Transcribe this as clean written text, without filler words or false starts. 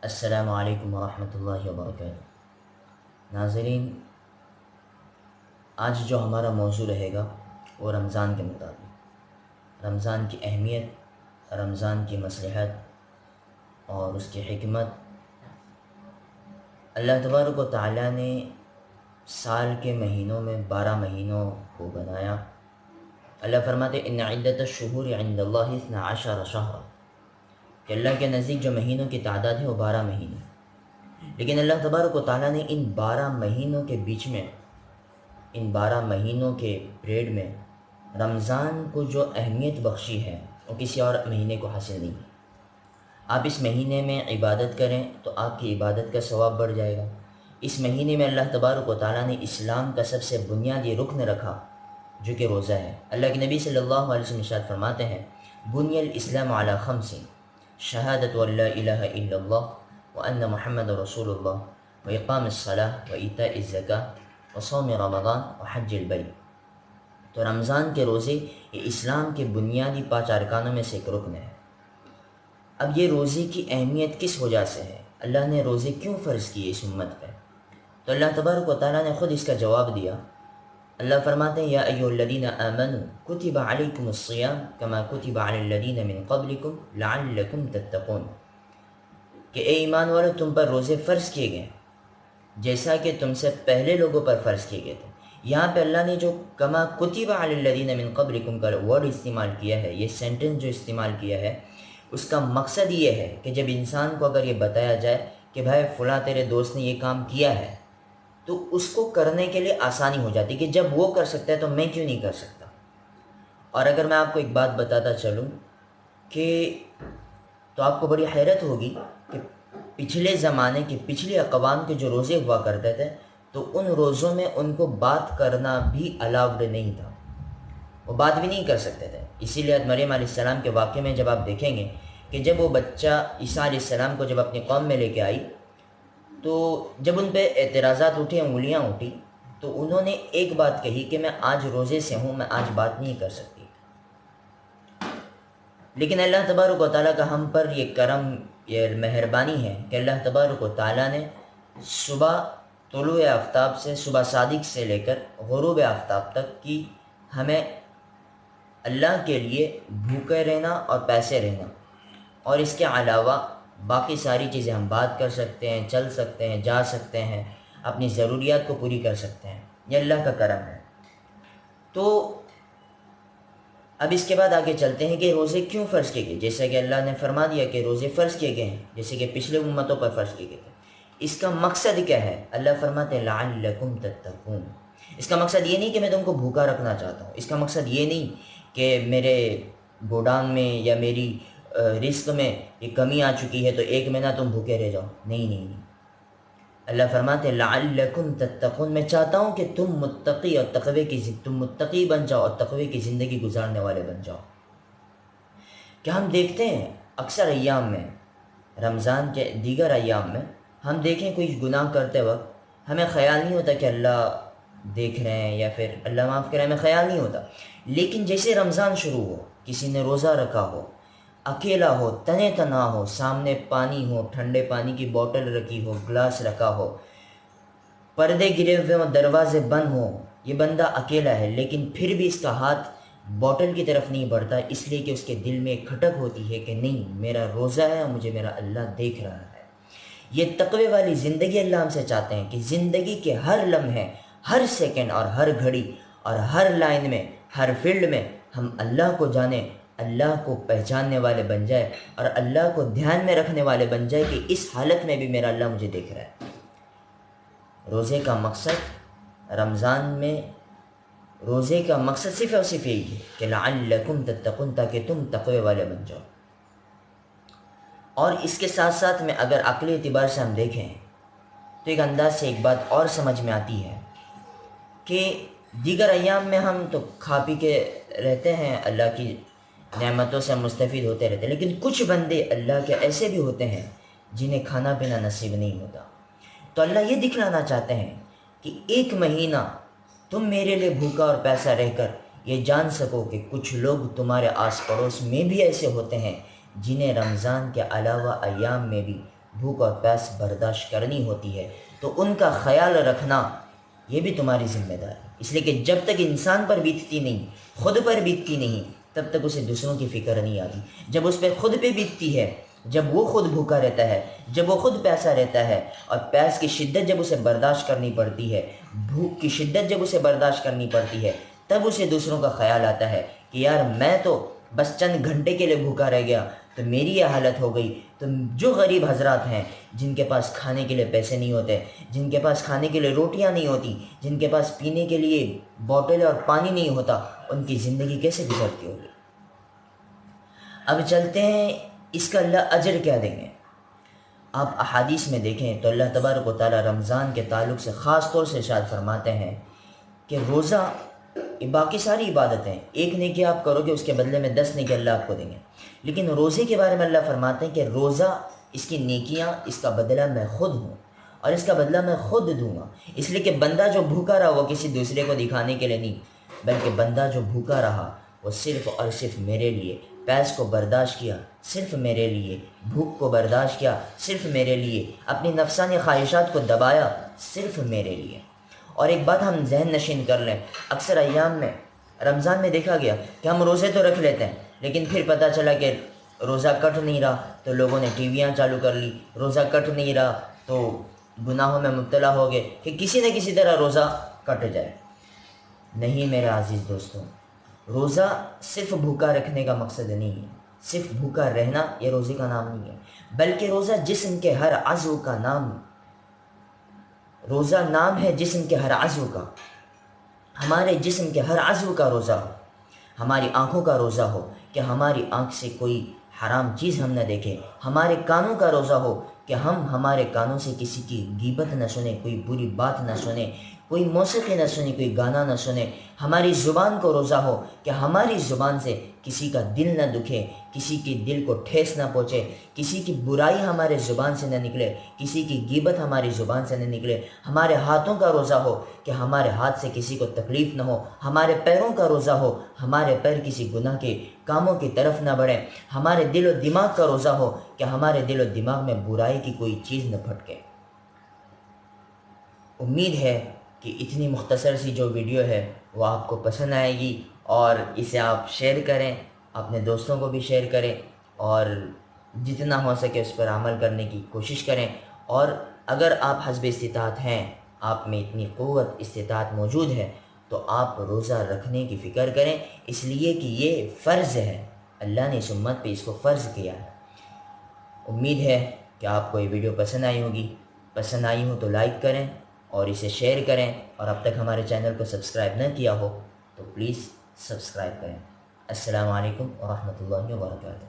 السلام علیکم ورحمۃ اللہ وبرکاتہ۔ ناظرین، آج جو ہمارا موضوع رہے گا وہ رمضان کے مطابق رمضان کی اہمیت، رمضان کی مصلحت اور اس کی حکمت۔ اللہ تبارک و تعالیٰ نے سال کے مہینوں میں 12 مہینوں کو بنایا۔ اللہ فرماتے ان عدت الشہور عند اللہ 12 شہرا، کہ اللہ کے نزدیک جو مہینوں کی تعداد ہے وہ 12 مہینے، لیکن اللہ تبارک و تعالیٰ نے ان 12 مہینوں کے بیچ میں، ان 12 مہینوں کے پیریڈ میں رمضان کو جو اہمیت بخشی ہے وہ کسی اور مہینے کو حاصل نہیں ہے۔ آپ اس مہینے میں عبادت کریں تو آپ کی عبادت کا ثواب بڑھ جائے گا۔ اس مہینے میں اللہ تبارک و تعالیٰ نے اسلام کا سب سے بنیادی رکن رکھا جو کہ روزہ ہے۔ اللہ کے نبی صلی اللہ علیہ وسلم ارشاد فرماتے ہیں بنی الاسلام علی خمس، شہادت ان لا الہ الا اللہ وان محمد رسول اللہ واقام الصلاۃ وایتاء الزکاۃ وصوم رمضان وحج البیت۔ تو رمضان کے روزے یہ اسلام کے بنیادی 5 ارکانوں میں سے ایک رکن ہے۔ اب یہ روزے کی اہمیت کس وجہ سے ہے؟ اللہ نے روزے کیوں فرض کیے اس امت پہ؟ تو اللہ تبارک و تعالیٰ نے خود اس کا جواب دیا۔ اللہ فرماتے ہیں یا ایھا الذین آمنوا کتب علیکم الصیام کما کتب علی الذین من قبلکم لعلکم تتقون، کہ اے ایمان والو تم پر روزے فرض کیے گئے جیسا کہ تم سے پہلے لوگوں پر فرض کیے گئے تھے۔ یہاں پہ اللہ نے جو کما کتب علی الذین من قبلکم کا ورڈ استعمال کیا ہے، یہ سینٹنس جو استعمال کیا ہے، اس کا مقصد یہ ہے کہ جب انسان کو اگر یہ بتایا جائے کہ بھائی فلاں تیرے دوست نے یہ کام کیا ہے تو اس کو کرنے کے لیے آسانی ہو جاتی کہ جب وہ کر سکتا ہے تو میں کیوں نہیں کر سکتا۔ اور اگر میں آپ کو ایک بات بتاتا چلوں کہ تو آپ کو بڑی حیرت ہوگی کہ پچھلے زمانے کے پچھلے اقوام کے جو روزے ہوا کرتے تھے تو ان روزوں میں ان کو بات کرنا بھی الاؤڈ نہیں تھا، وہ بات بھی نہیں کر سکتے تھے۔ اسی لیے مریم علیہ السلام کے واقعے میں جب آپ دیکھیں گے کہ جب وہ بچہ عیسیٰ علیہ السلام کو جب اپنی قوم میں لے کے آئی تو جب ان پہ اعتراضات اٹھے، انگلیاں اٹھی، تو انہوں نے ایک بات کہی کہ میں آج روزے سے ہوں، میں آج بات نہیں کر سکتی۔ لیکن اللہ تبارک و تعالیٰ کا ہم پر یہ کرم، یہ مہربانی ہے کہ اللہ تبارک و تعالیٰ نے صبح طلوع آفتاب سے، صبح صادق سے لے کر غروب آفتاب تک کی ہمیں اللہ کے لیے بھوکے رہنا اور پیسے رہنا، اور اس کے علاوہ باقی ساری چیزیں ہم بات کر سکتے ہیں، چل سکتے ہیں، جا سکتے ہیں، اپنی ضروریات کو پوری کر سکتے ہیں۔ یہ اللہ کا کرم ہے۔ تو اب اس کے بعد آگے چلتے ہیں کہ روزے کیوں فرض کیے گئے، جیسا کہ اللہ نے فرما دیا کہ روزے فرض کیے گئے ہیں جیسے کہ پچھلے امتوں پر فرض کیے گئے تھے۔ اس کا مقصد کیا ہے؟ اللہ فرماتے ہیں لعلکم تتقون۔ اس کا مقصد یہ نہیں کہ میں تم کو بھوکا رکھنا چاہتا ہوں، اس کا مقصد یہ نہیں کہ میرے گوڈاؤن میں یا میری رزق میں یہ کمی آ چکی ہے تو ایک مہینہ تم بھوکے رہ جاؤ، نہیں نہیں نہیں۔ اللہ فرماتے ہیں لعلکم تتقون، میں چاہتا ہوں کہ تم متقی اور تم متقی بن جاؤ اور تقوی کی زندگی گزارنے والے بن جاؤ۔ کہ ہم دیکھتے ہیں اکثر ایام میں، رمضان کے دیگر ایام میں ہم دیکھیں کوئی گناہ کرتے وقت ہمیں خیال نہیں ہوتا کہ اللہ دیکھ رہے ہیں یا پھر اللہ معاف کرے، ہمیں خیال نہیں ہوتا۔ لیکن جیسے رمضان شروع ہو، کسی نے روزہ رکھا ہو، اکیلا ہو، تنے تنہا ہو، سامنے پانی ہو، ٹھنڈے پانی کی بوتل رکھی ہو، گلاس رکھا ہو، پردے گرے ہوئے ہوں، دروازے بند ہوں، یہ بندہ اکیلا ہے لیکن پھر بھی اس کا ہاتھ بوتل کی طرف نہیں بڑھتا، اس لیے کہ اس کے دل میں ایک کھٹک ہوتی ہے کہ نہیں، میرا روزہ ہے اور مجھے میرا اللہ دیکھ رہا ہے۔ یہ تقوی والی زندگی اللہ ہم سے چاہتے ہیں کہ زندگی کے ہر لمحے، ہر سیکنڈ اور ہر گھڑی اور ہر لائن میں، ہر فیلڈ میں ہم اللہ کو جانیں، اللہ کو پہچاننے والے بن جائے اور اللہ کو دھیان میں رکھنے والے بن جائے کہ اس حالت میں بھی میرا اللہ مجھے دیکھ رہا ہے۔ روزے کا مقصد، رمضان میں روزے کا مقصد صرف اور صرف یہی ہے کہ لعلکم تتقون، تاکہ تم تقوی والے بن جاؤ۔ اور اس کے ساتھ ساتھ میں اگر عقلی اعتبار سے ہم دیکھیں تو ایک انداز سے ایک بات اور سمجھ میں آتی ہے کہ دیگر ایام میں ہم تو کھا پی کے رہتے ہیں، اللہ کی نعمتوں سے ہم مستفید ہوتے رہتے ہیں، لیکن کچھ بندے اللہ کے ایسے بھی ہوتے ہیں جنہیں کھانا پینا نصیب نہیں ہوتا۔ تو اللہ یہ دکھلانا چاہتے ہیں کہ ایک مہینہ تم میرے لیے بھوکا اور پیسہ رہ کر یہ جان سکو کہ کچھ لوگ تمہارے آس پڑوس میں بھی ایسے ہوتے ہیں جنہیں رمضان کے علاوہ ایام میں بھی بھوک اور پیاس برداشت کرنی ہوتی ہے تو ان کا خیال رکھنا یہ بھی تمہاری ذمہ دار ہے، اس لیے کہ جب تک انسان پر بیتتی نہیں، خود پر بیتتی نہیں، تب تک اسے دوسروں کی فکر نہیں آتی۔ جب اس پہ خود پہ بیتتی ہے، جب وہ خود بھوکا رہتا ہے، جب وہ خود پیاسا رہتا ہے، اور پیاس کی شدت جب اسے برداشت کرنی پڑتی ہے، بھوک کی شدت جب اسے برداشت کرنی پڑتی ہے، تب اسے دوسروں کا خیال آتا ہے کہ یار میں تو بس چند گھنٹے کے لیے بھوکا رہ گیا تو میری یہ حالت ہو گئی، تو جو غریب حضرات ہیں جن کے پاس کھانے کے لیے پیسے نہیں ہوتے، جن کے پاس کھانے کے لیے روٹیاں نہیں ہوتی، جن کے پاس پینے کے لیے بوتل اور پانی نہیں ہوتا، ان کی زندگی کیسے گزرتی ہوگی؟ اب چلتے ہیں اس کا اللہ اجر کیا دیں گے۔ آپ احادیث میں دیکھیں تو اللہ تبارک و تعالی رمضان کے تعلق سے خاص طور سے ارشاد فرماتے ہیں کہ روزہ، باقی ساری عبادتیں ایک نیکی آپ کرو گے اس کے بدلے میں 10 نیکی اللہ آپ کو دیں گے، لیکن روزے کے بارے میں اللہ فرماتے ہیں کہ روزہ، اس کی نیکیاں، اس کا بدلہ میں خود ہوں اور اس کا بدلہ میں خود دوں گا۔ اس لیے کہ بندہ جو بھوکا رہا وہ کسی دوسرے کو دکھانے کے لیے نہیں، بلکہ بندہ جو بھوکا رہا وہ صرف اور صرف میرے لیے، پیاس کو برداشت کیا صرف میرے لیے، بھوک کو برداشت کیا صرف میرے لیے، اپنی نفسانی خواہشات کو دبایا صرف میرے لیے۔ اور ایک بات ہم ذہن نشین کر لیں، اکثر ایام میں رمضان میں دیکھا گیا کہ ہم روزے تو رکھ لیتے ہیں، لیکن پھر پتہ چلا کہ روزہ کٹ نہیں رہا تو لوگوں نے ٹی ویاں چالو کر لی، روزہ کٹ نہیں رہا تو گناہوں میں مبتلا ہو گئے کہ کسی نہ کسی طرح روزہ کٹ جائے۔ نہیں میرے عزیز دوستوں، روزہ صرف بھوکا رکھنے کا مقصد نہیں ہے، صرف بھوکا رہنا یہ روزے کا نام نہیں ہے، بلکہ روزہ جسم کے ہر عضو کا نام، روزہ نام ہے جسم کے ہر عضو کا۔ ہمارے جسم کے ہر عضو کا روزہ ہو، ہماری آنکھوں کا روزہ ہو کہ ہماری آنکھ سے کوئی حرام چیز ہم نہ دیکھیں، ہمارے کانوں کا روزہ ہو کہ ہم ہمارے کانوں سے کسی کی غیبت نہ سنیں، کوئی بری بات نہ سنیں، کوئی موسیقی نہ سنیں، کوئی گانا نہ سنیں۔ ہماری زبان کو روزہ ہو کہ ہماری زبان سے کسی کا دل نہ دکھے، کسی کے دل کو ٹھیس نہ پہنچے، کسی کی برائی ہمارے زبان سے نہ نکلے، کسی کی غیبت ہماری زبان سے نہ نکلے۔ ہمارے ہاتھوں کا روزہ ہو کہ ہمارے ہاتھ سے کسی کو تکلیف نہ ہو۔ ہمارے پیروں کا روزہ ہو، ہمارے پیر کسی گناہ کے کاموں کی طرف نہ بڑھیں۔ ہمارے دل و دماغ کا روزہ ہو کہ ہمارے دل و دماغ میں برائی کی کوئی چیز نہ پھٹکے۔ امید ہے کہ اتنی مختصر سی جو ویڈیو ہے وہ آپ کو پسند آئے گی، اور اسے آپ شیئر کریں، اپنے دوستوں کو بھی شیئر کریں، اور جتنا ہو سکے اس پر عمل کرنے کی کوشش کریں۔ اور اگر آپ حسب استطاعت ہیں، آپ میں اتنی قوت استطاعت موجود ہے، تو آپ روزہ رکھنے کی فکر کریں، اس لیے کہ یہ فرض ہے، اللہ نے اس امت پہ اس کو فرض کیا ہے۔ امید ہے کہ آپ کو یہ ویڈیو پسند آئی ہوگی، پسند آئی ہو تو لائک کریں اور اسے شیئر کریں، اور اب تک ہمارے چینل کو سبسکرائب نہ کیا ہو تو پلیز سبسکرائب کریں۔ السلام علیکم ورحمۃ اللہ وبرکاتہ۔